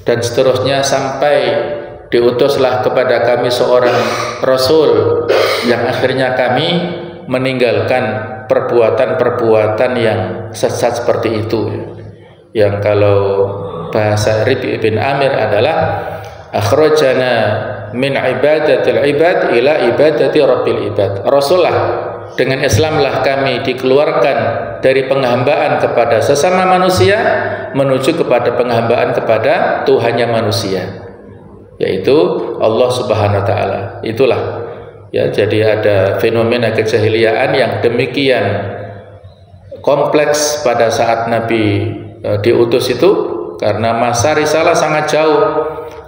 dan seterusnya, sampai diutuslah kepada kami seorang Rasul yang akhirnya kami meninggalkan perbuatan-perbuatan yang sesat seperti itu. Yang kalau bahasa Rabi' bin Amir adalah akhrajana min ibadatil ibad ila ibadati rabbil ibad. Rasulullah, dengan Islamlah kami dikeluarkan dari penghambaan kepada sesama manusia menuju kepada penghambaan kepada Tuhannya manusia, yaitu Allah Subhanahu wa taala. Itulah ya, jadi ada fenomena kejahiliaan yang demikian kompleks pada saat Nabi diutus itu, karena masa risalah sangat jauh.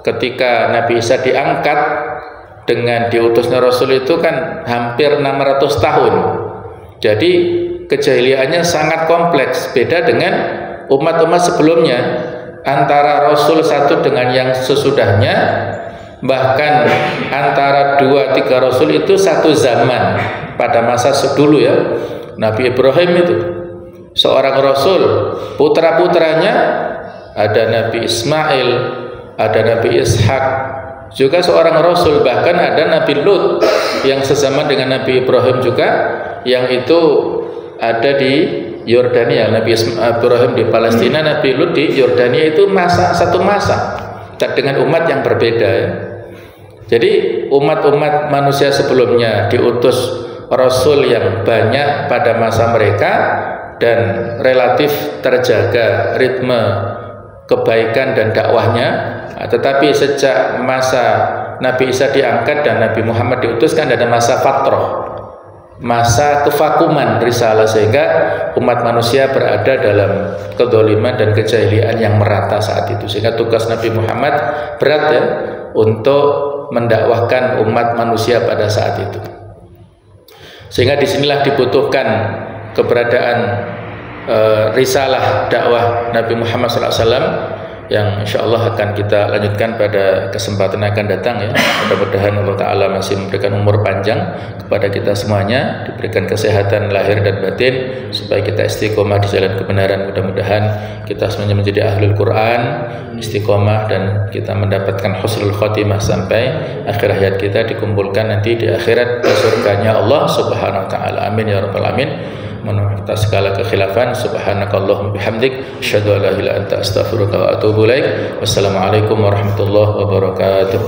Ketika Nabi Isa diangkat dengan diutusnya Rasul itu kan hampir 600 tahun. Jadi kejahiliaannya sangat kompleks, beda dengan umat-umat sebelumnya. Antara Rasul satu dengan yang sesudahnya, bahkan antara 2-3 Rasul itu satu zaman pada masa dulu ya. Nabi Ibrahim itu seorang Rasul, putra-putranya ada Nabi Ismail, ada Nabi Ishak, juga seorang Rasul. Bahkan ada Nabi Lut yang sezaman dengan Nabi Ibrahim juga, yang itu ada di Yordania. Nabi Ibrahim di Palestina, Nabi Lut di Yordania. Itu satu masa dengan umat yang berbeda ya. Jadi umat-umat manusia sebelumnya diutus Rasul yang banyak pada masa mereka dan relatif terjaga ritme kebaikan dan dakwahnya. Tetapi sejak masa Nabi Isa diangkat dan Nabi Muhammad diutuskan, ada masa fatrah, masa kevakuman risalah, sehingga umat manusia berada dalam kedzaliman dan kejahilian yang merata saat itu. Sehingga tugas Nabi Muhammad berat ya, untuk mendakwahkan umat manusia pada saat itu. Sehingga disinilah dibutuhkan keberadaan risalah dakwah Nabi Muhammad SAW, yang insya Allah akan kita lanjutkan pada kesempatan yang akan datang ya. Mudah-mudahan Allah Ta'ala masih memberikan umur panjang kepada kita semuanya, diberikan kesehatan lahir dan batin, supaya kita istiqomah di jalan kebenaran. Mudah-mudahan kita semuanya menjadi ahlul Quran, istiqomah, dan kita mendapatkan husnul khotimah sampai akhir hayat kita, dikumpulkan nanti di akhirat di surganya Allah Subhanahu wa Ta'ala. Amin ya rabbal alamin. Mohon atas segala kekhilafan. Subhanakallahumma bihamdik, asyhadu an la ilaha illa anta, astaghfiruka wa atubu ilaik. Wassalamualaikum warahmatullahi wabarakatuh.